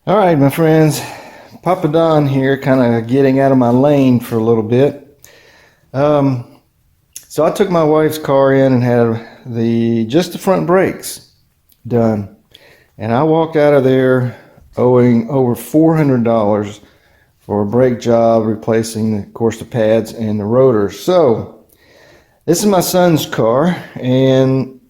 All right, my friends, Papa Don here, kind of getting out of my lane for a little bit. So I took my wife's car in and had just the front brakes done, and I walked out of there owing over $400 for a brake job, replacing, of course, the pads and the rotors. So this is my son's car, and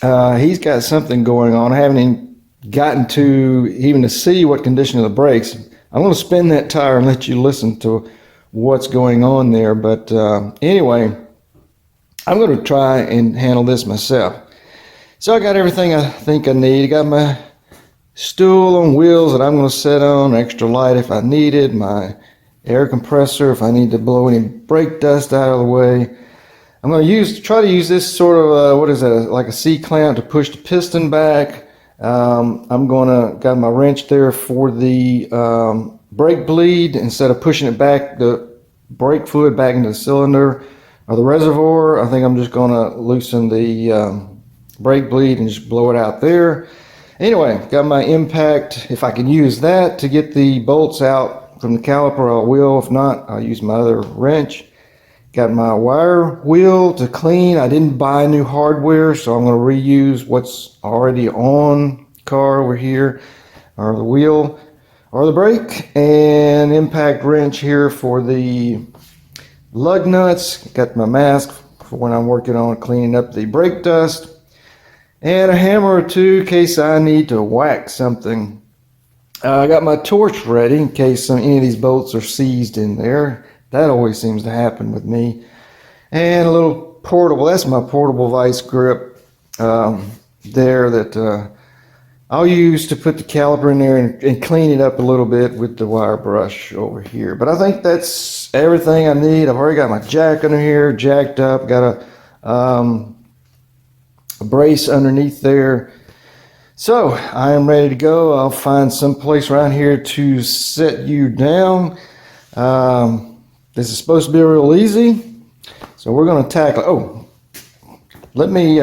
he's got something going on. I haven't gotten to even to see what condition of the brakes. I'm going to spin that tire and let you listen to what's going on there. But anyway, I'm going to try and handle this myself. So I got everything I think I need. I got my stool on wheels that I'm going to set on, extra light if I need it, my air compressor if I need to blow any brake dust out of the way. I'm going to try to use this sort of what is that, like a C-clamp to push the piston back. I'm got my wrench there for the brake bleed. Instead of pushing it back, the brake fluid back into the cylinder or the reservoir, I think I'm just going to loosen the brake bleed and just blow it out there. Anyway, got my impact. If I can use that to get the bolts out from the caliper, I will. If not, I'll use my other wrench. Got my wire wheel to clean. I didn't buy new hardware, so I'm going to reuse what's already on the car over here, or the wheel, or the brake, and impact wrench here for the lug nuts. Got my mask for when I'm working on cleaning up the brake dust, and a hammer or two in case I need to whack something. I got my torch ready in case any of these bolts are seized in there. That always seems to happen with me. And a little portable, that's my portable vice grip there that I'll use to put the caliper in there and clean it up a little bit with the wire brush over here. But I think that's everything I need. I've already got my jack under here, jacked up. Got a brace underneath there. So I am ready to go. I'll find some place around here to set you down. This is supposed to be real easy, so we're going to tackle. Oh, let me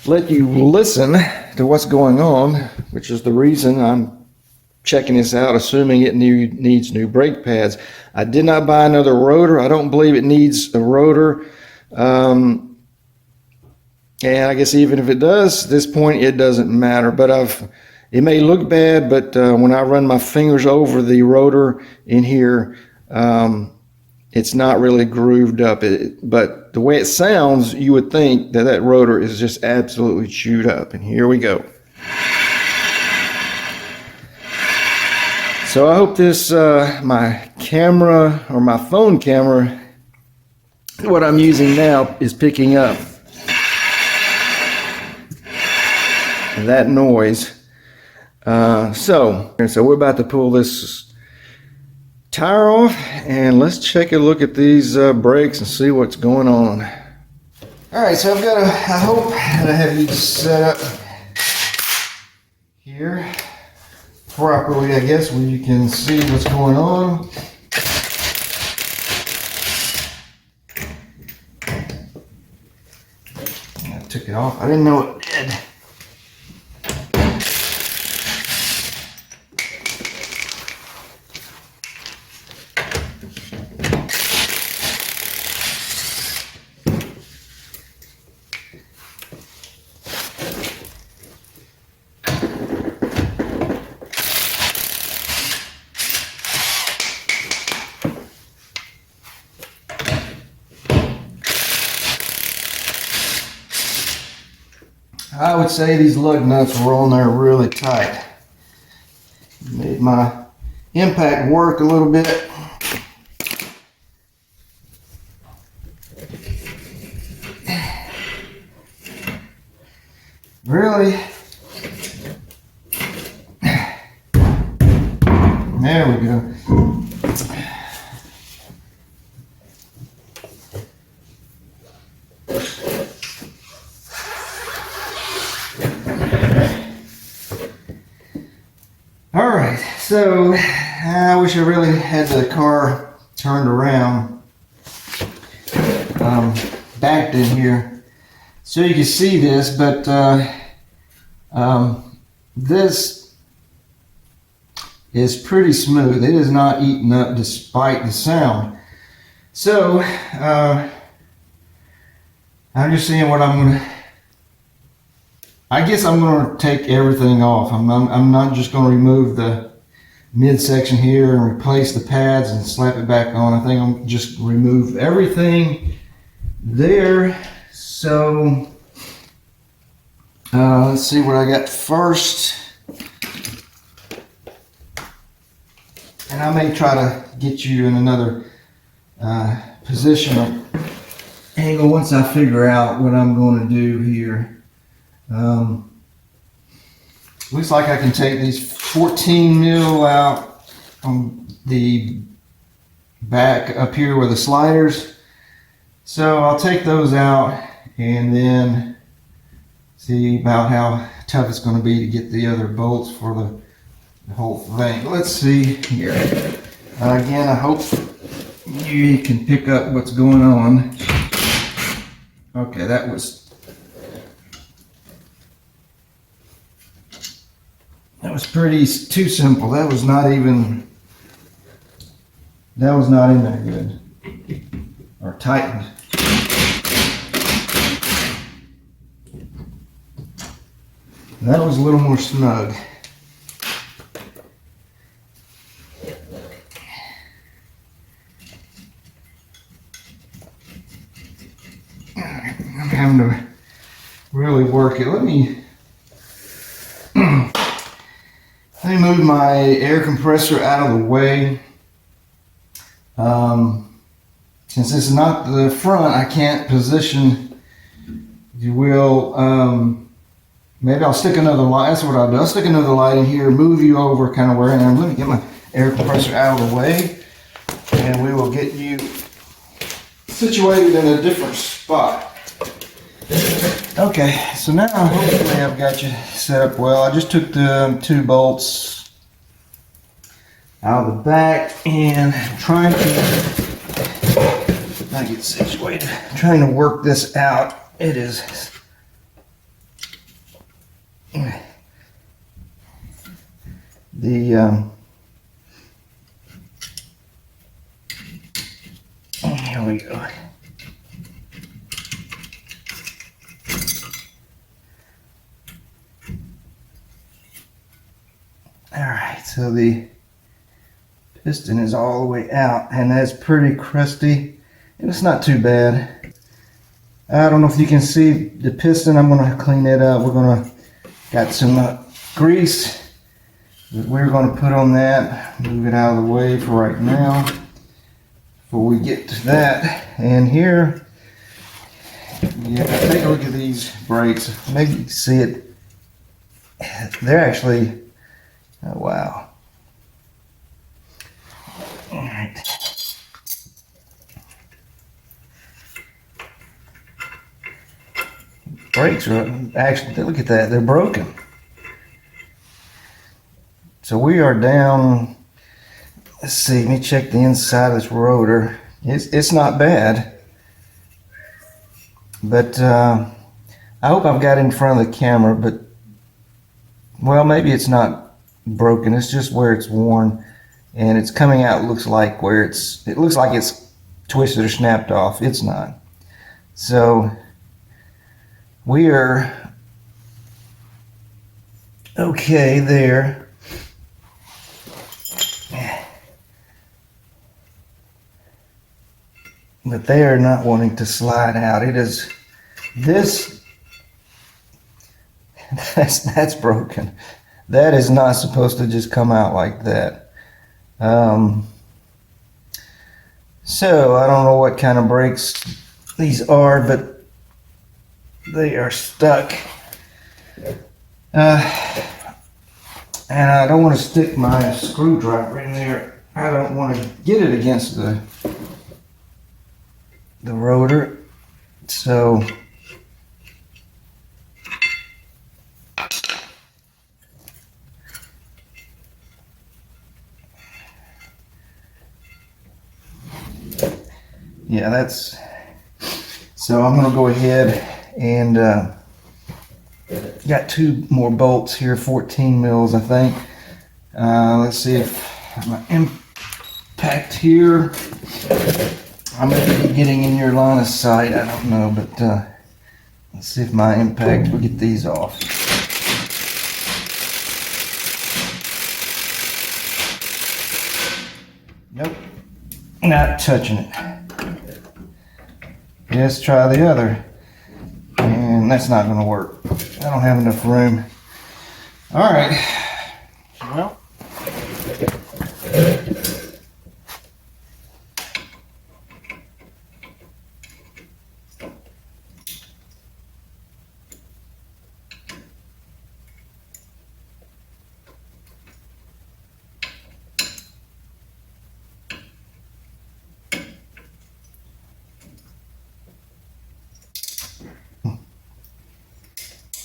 let you listen to what's going on, which is the reason I'm checking this out, assuming it needs new brake pads. I did not buy another rotor. I don't believe it needs a rotor. And I guess even if it does, at this point it doesn't matter. But it may look bad, but when I run my fingers over the rotor in here, it's not really grooved up. But the way it sounds, you would think that rotor is just absolutely chewed up. And here we go. So I hope this, my camera or my phone camera, what I'm using now, is picking up that noise. So we're about to pull this tire off, and let's take a look at these brakes and see what's going on. All right, so I hope that I have you set up here properly, I guess, where you can see what's going on. I took it off. I didn't know it did. I would say these lug nuts were on there really tight. Made my impact work a little bit. Really? There we go. All right, so I wish I really had the car turned around, backed in here, so you can see this. But this is pretty smooth. It is not eating up despite the sound. So I'm just seeing what I'm gonna. I guess I'm gonna take everything off. I'm not just gonna remove the midsection here and replace the pads and slap it back on. I think I'm just remove everything there. So let's see what I got first. And I may try to get you in another position or angle once I figure out what I'm going to do here. Looks like I can take these 14 mil out on the back up here with the sliders. So I'll take those out and then see about how tough it's going to be to get the other bolts for the whole thing. Let's see here. Again, I hope you can pick up what's going on. Okay, that was pretty too simple. That was not in there good or tightened. That was a little more snug. I'm having to really work it. Let me move my air compressor out of the way. Since this is not the front, I can't position, if you will. Maybe I'll stick another light. That's what I'll do. I'll stick another light in here, move you over kind of where I am. Let me get my air compressor out of the way, and we will get you situated in a different spot. Okay, so now hopefully I've got you set up well. I just took the 2 bolts out of the back and I'm trying to get situated. I'm trying to work this out. It is here we go. Alright, so the piston is all the way out and that's pretty crusty and it's not too bad. I don't know if you can see the piston. I'm going to clean it up. We're going to got some grease that we're going to put on that. Move it out of the way for right now before we get to that. And here, yeah, take a look at these brakes. Maybe you can see it. They're actually, oh wow. All right. Brakes are actually, look at that, they're broken. So we are down, let's see, let me check the inside of this rotor. It's not bad. But I hope I've got it in front of the camera, but well, maybe it's not broken. It's just where it's worn and it's coming out, looks like where it looks like it's twisted or snapped off. It's not. So we are okay there. But they are not wanting to slide out. It is this, that's broken. That is not supposed to just come out like that. So I don't know what kind of brakes these are, but they are stuck. And I don't want to stick my screwdriver in there. I don't want to get it against the rotor. So yeah, that's, so I'm going to go ahead and got 2 more bolts here, 14 mils I think. Let's see if my impact here, I may be getting in your line of sight, I don't know, but let's see if my impact, we'll get these off. Nope, not touching it. Let's try the other. And that's not going to work. I don't have enough room. All right. Well.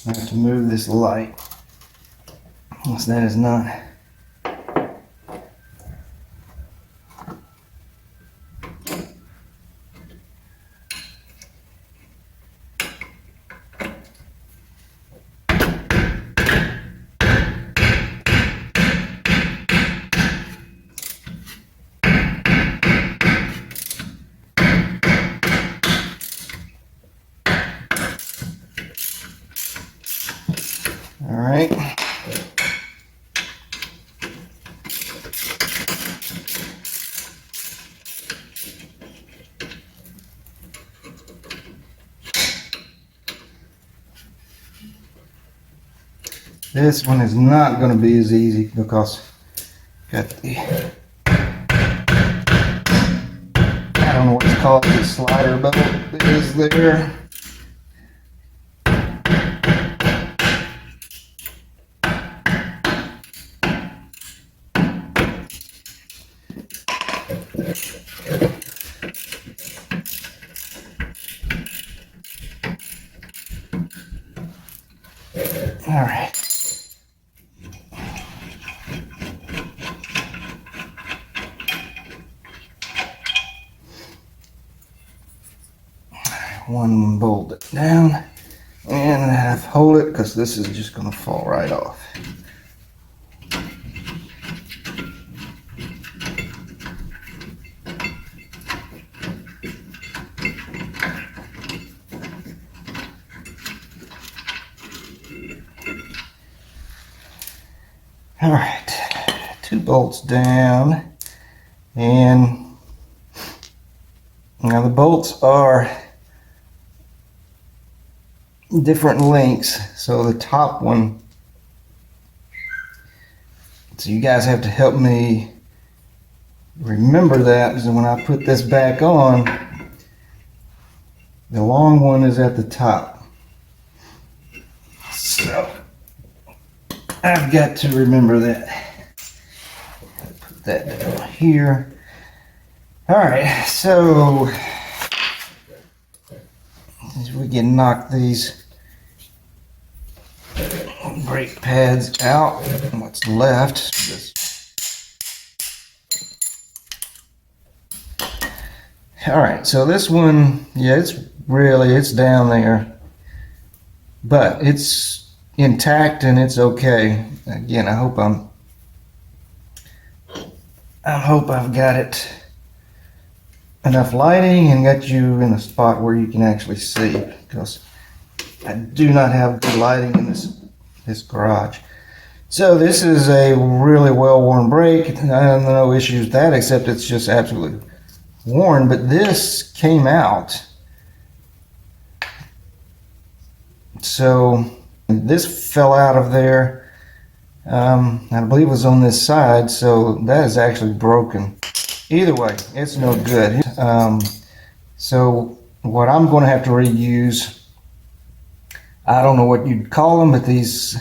I have to move this light. Once that is not. All right. This one is not going to be as easy because got the, I don't know what it's called, the slider bolt that is there. All right. One bolt it down and half hold it because this is just going to fall right off. All right, 2 bolts down, and now the bolts are different lengths. So the top one, so you guys have to help me remember that, because when I put this back on, the long one is at the top. So I've got to remember that. Put that down here. All right, so as we can knock these brake pads out, what's left, just all right. So this one, yeah, it's down there, but it's intact and it's okay. Again, I hope I've got it enough lighting and got you in a spot where you can actually see, because I do not have good lighting in this garage. So this is a really well-worn brake. I have no issues with that, except it's just absolutely worn. But this came out, so this fell out of there. I believe it was on this side, so that is actually broken. Either way, it's no good. So what I'm going to have to reuse, I don't know what you'd call them, but these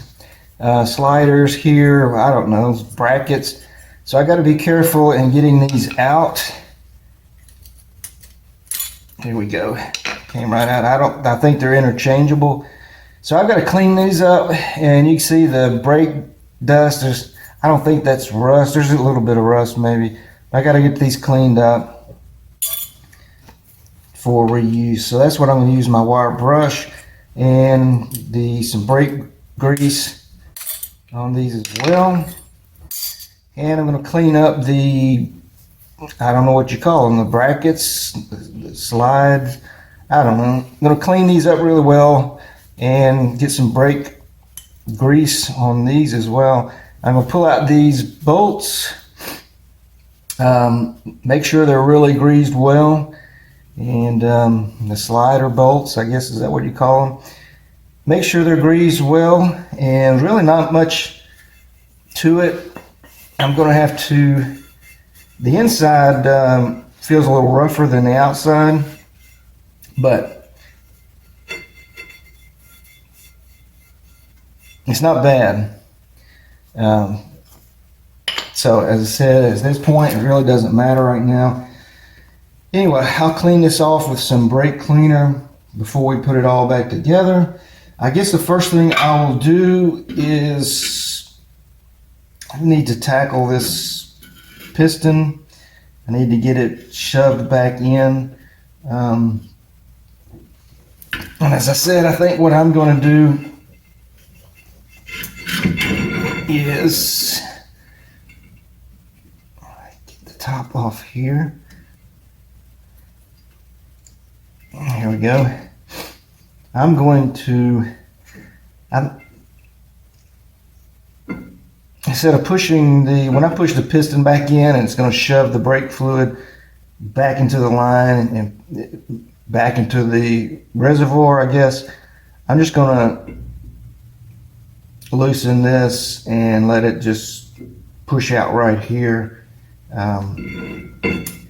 sliders here, I don't know, brackets. So I got to be careful in getting these out. Here we go. Came right out. I think they're interchangeable. So I've got to clean these up, and you can see the brake dust. I don't think that's rust. There's a little bit of rust maybe. I got to get these cleaned up for reuse. So that's what I'm going to use my wire brush and some brake grease on these as well. And I'm going to clean up the, I don't know what you call them, the brackets, the slides, I don't know. I'm going to clean these up really well and get some brake grease on these as well. I'm going to pull out these bolts, make sure they're really greased well, and the slider bolts, I guess, is that what you call them? Make sure they're greased well, and really not much to it. I'm going to have to, the inside feels a little rougher than the outside, but it's not bad. So as I said, at this point, it really doesn't matter right now. Anyway, I'll clean this off with some brake cleaner before we put it all back together. I guess the first thing I will do is I need to tackle this piston. I need to get it shoved back in. And as I said, I think what I'm going to do is get the top off here. Here we go. I'm going to, instead of pushing the, when I push the piston back in, and it's going to shove the brake fluid back into the line and back into the reservoir, I guess, I'm just going to loosen this and let it just push out right here.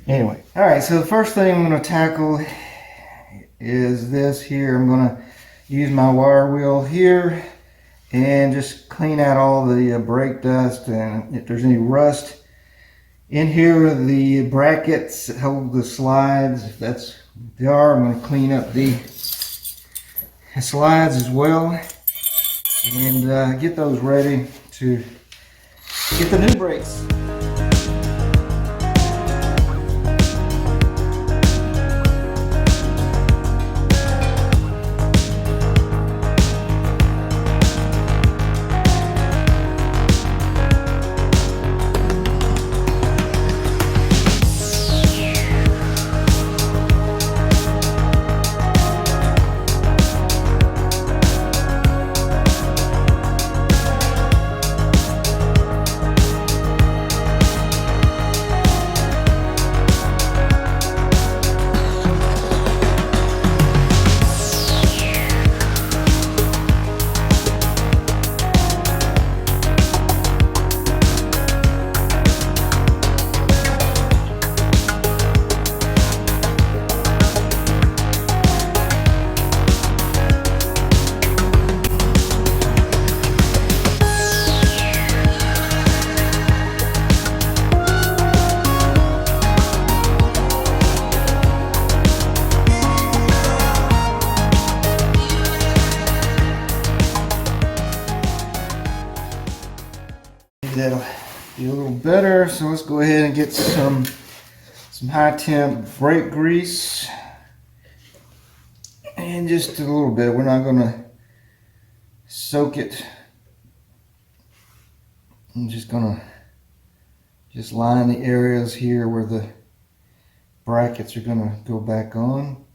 Anyway, all right, so the first thing I'm going to tackle is this here. I'm going to use my wire wheel here and just clean out all the brake dust, and if there's any rust in here, the brackets that hold the slides, if that's what they are, I'm going to clean up the slides as well and get those ready to get the new brakes. That'll be a little better. So let's go ahead and get some high temp brake grease, and just a little bit. We're not going to soak it. I'm just going to just line the areas here where the brackets are going to go back on.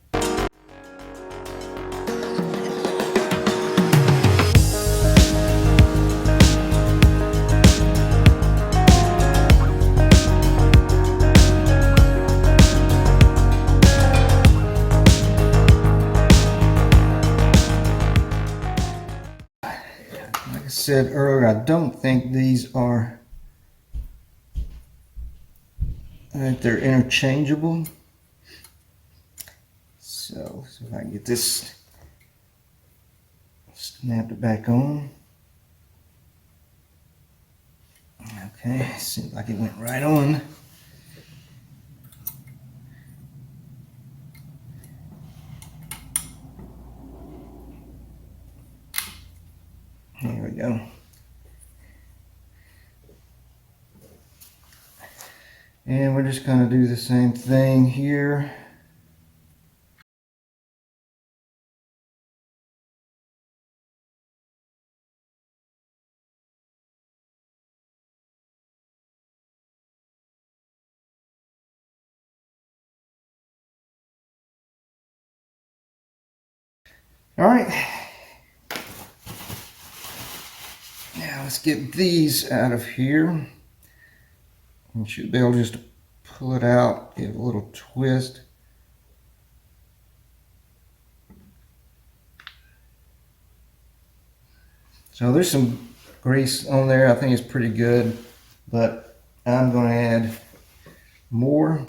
Said earlier, I don't think these are, I think they're interchangeable. So if I can get this snapped it back on. Okay, seems like it went right on. There we go. And we're just going to do the same thing here. All right. Now let's get these out of here. You should be able just to pull it out, give it a little twist. So there's some grease on there. I think it's pretty good, but I'm going to add more.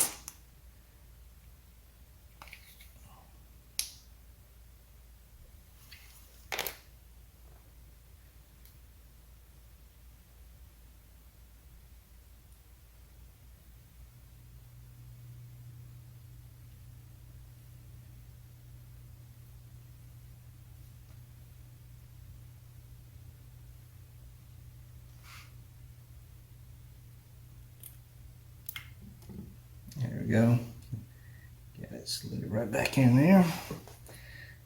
There we go. Get it slid right back in there.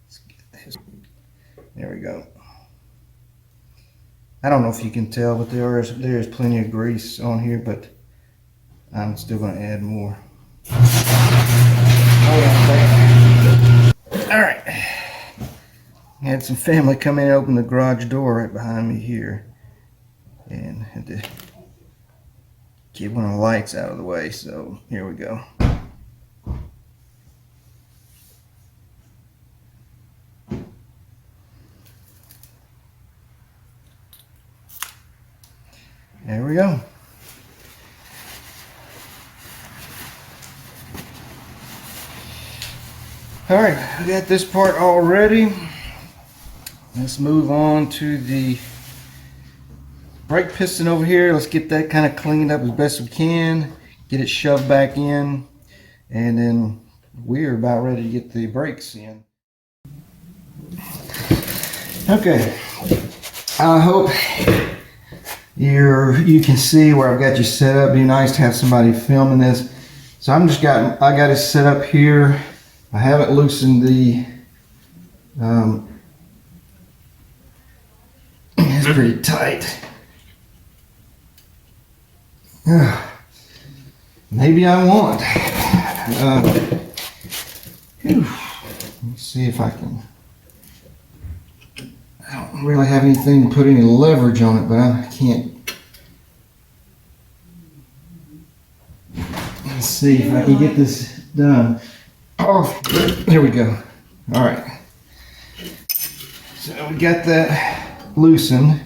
Let's get this. There we go. I don't know if you can tell, but there's plenty of grease on here, but I'm still going to add more. Oh yeah, all right. Had some family come in and open the garage door right behind me here, and had to get one of the lights out of the way. So here we go. There we go. All right, we got this part all ready. Let's move on to the brake piston over here. Let's get that kind of cleaned up as best we can. Get it shoved back in, and then we're about ready to get the brakes in. Okay, I hope you can see where I've got you set up. It'd be nice to have somebody filming this. So I got it set up here. I haven't loosened the it's pretty tight. Maybe I won't. Let's see if I can. I don't really have anything to put any leverage on it, but I can't. Let's see if I can get this done. Oh, there we go. All right. So we got that loosened,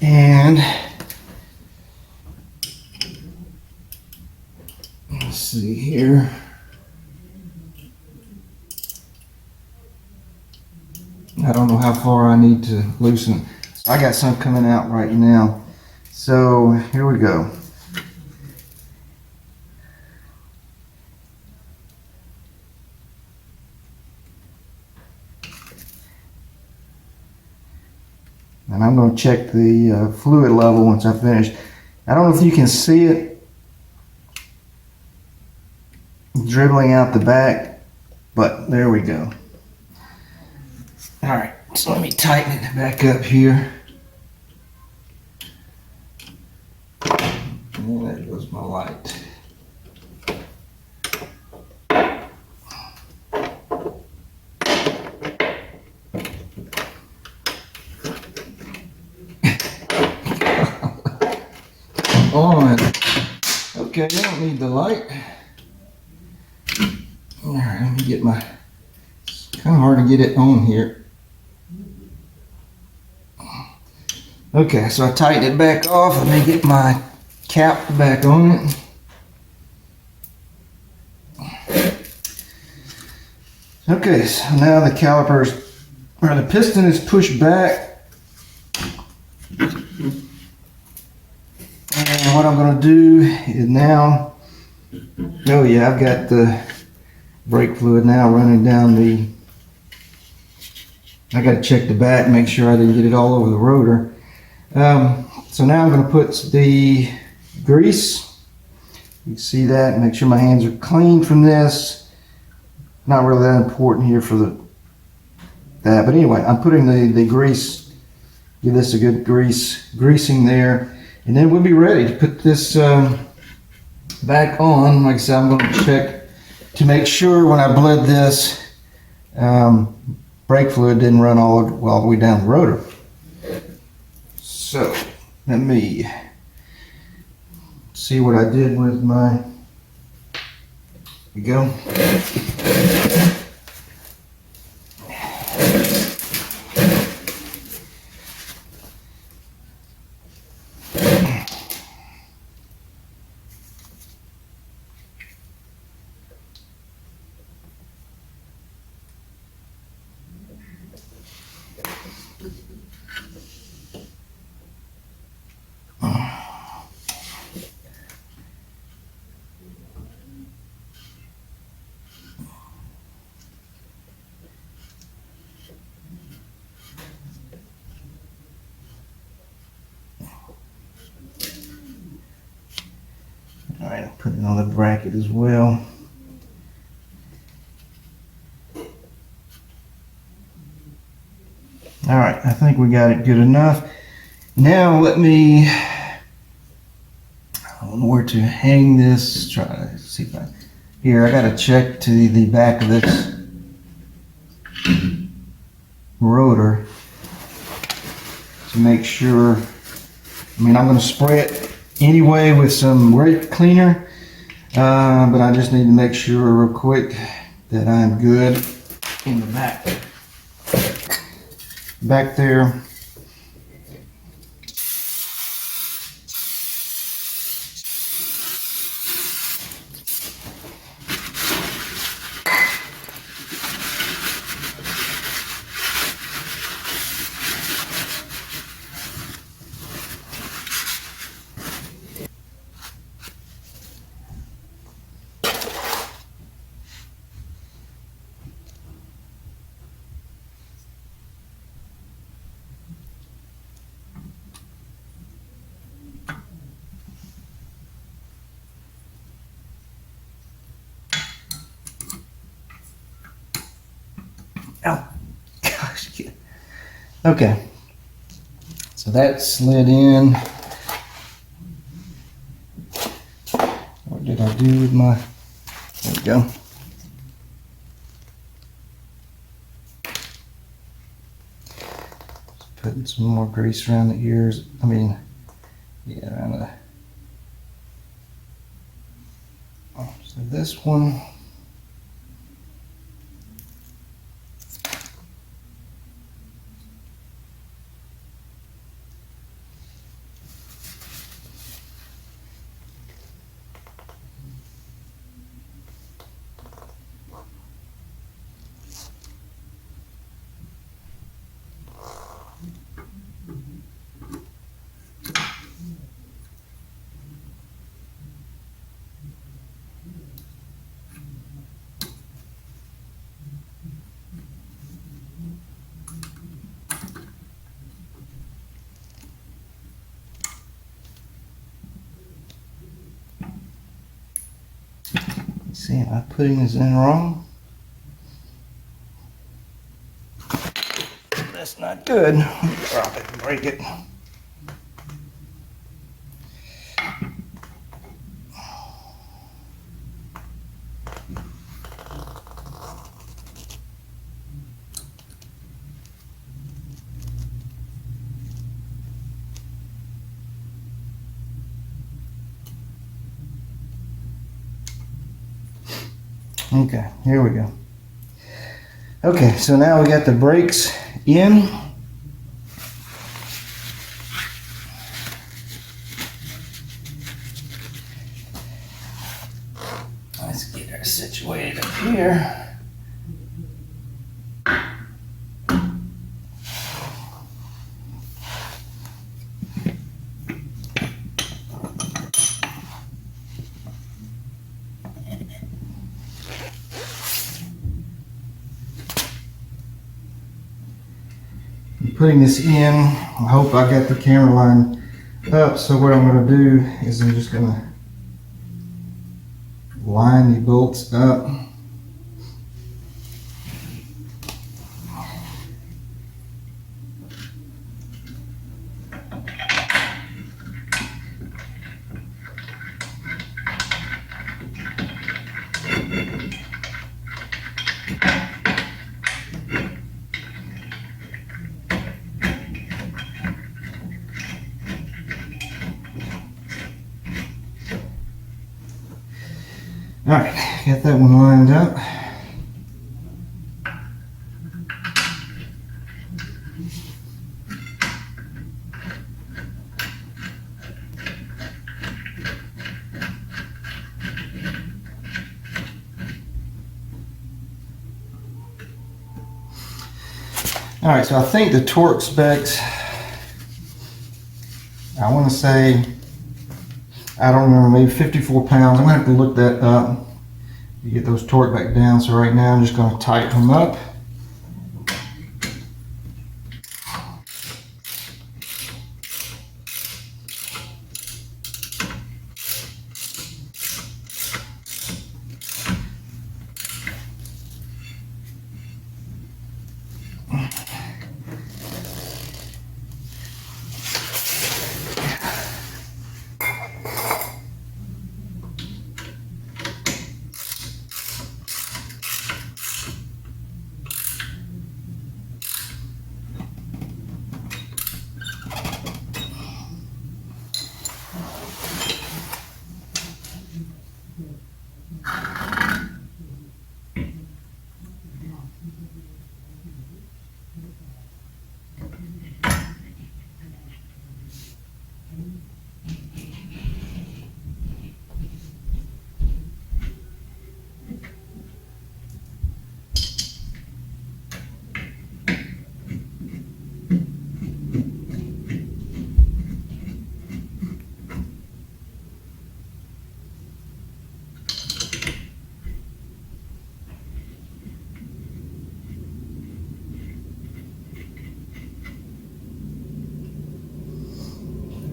and let's see here. I don't know how far I need to loosen. So I got some coming out right now. So here we go. And I'm going to check the fluid level once I finish. I don't know if you can see it dribbling out the back, but there we go. All right, so let me tighten it back up here. And there goes my light. On. Okay, I don't need the light. All right, let me get my. It's kind of hard to get it on here. Okay, so I tightened it back off. Let me get my cap back on it. Okay, so now the calipers, or the piston is pushed back. And what I'm going to do is now, oh yeah, I've got the brake fluid now running down the, I got to check the back, make sure I didn't get it all over the rotor. So now I'm going to put the grease. You can see that, make sure my hands are clean from this. Not really that important here for that, but anyway, I'm putting the grease, give this a good greasing there. And then we'll be ready to put this back on. Like I said, I'm going to check to make sure when I bled this, brake fluid didn't run all the way down the rotor. So let me see what I did with my. Here we go. All right, I'll put it on the bracket as well. All right, I think we got it good enough. Now let me, I don't know where to hang this. Try to see if I, here, I got to check to the back of this rotor to make sure. I mean, I'm going to spray it anyway with some brake cleaner, but I just need to make sure real quick that I'm good in the back there. Oh, gosh. Yeah. Okay. So that slid in. What did I do with my, there we go. Just putting some more grease around the ears. I mean, yeah, around the, so this one. See, am I putting this in wrong? That's not good. Drop it and break it. Okay, here we go. Okay, so now we got the brakes in. Let's get her situated up here. Putting this in, I hope I got the camera line up. So what I'm going to do is I'm just going to line the bolts up. All right, got that one lined up. All right, so I think the torque specs, I want to say, I don't remember, maybe 54 pounds. I'm going to have to look that up to get those torque back down. So right now I'm just going to tighten them up.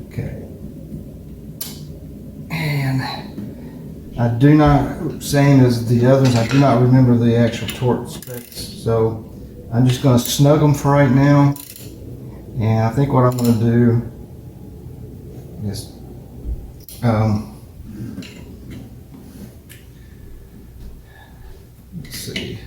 Okay. And I do not, same as the others, I do not remember the actual torque specs. So I'm just going to snug them for right now. And I think what I'm going to do is let's see.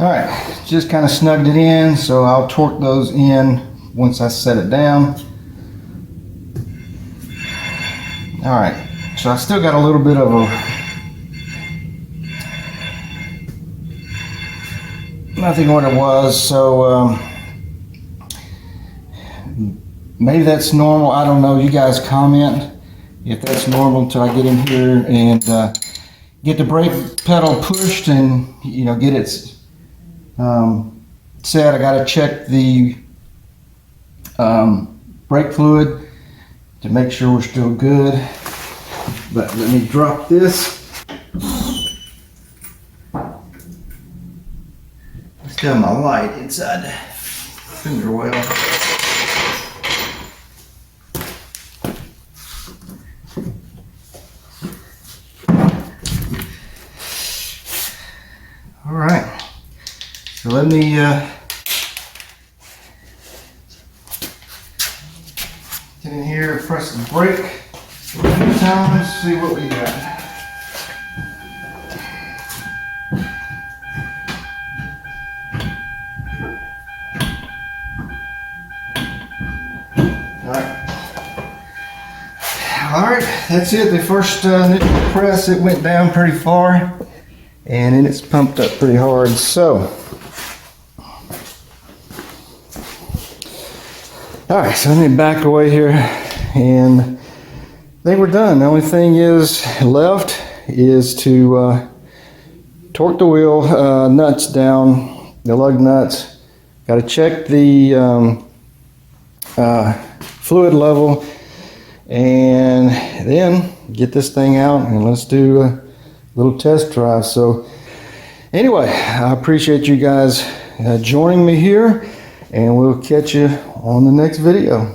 All right, just kind of snugged it in, so I'll torque those in once I set it down. All right, so I still got a little bit of a, nothing what it was, so maybe that's normal. I don't know. You guys comment if that's normal until I get in here and get the brake pedal pushed and get it set. I got to check the brake fluid to make sure we're still good. But let me drop this. I still have my light inside the finger well. All right. So let me get in here, press the brake a few times, see what we got. right, that's it. The first nickel press, it went down pretty far, and then it's pumped up pretty hard. So, all right, so let me back away here, and I think we're done. The only thing is left is to torque the wheel nuts down, the lug nuts. Got to check the fluid level, and then get this thing out and let's do a little test drive. So anyway, I appreciate you guys joining me here, and we'll catch you on the next video.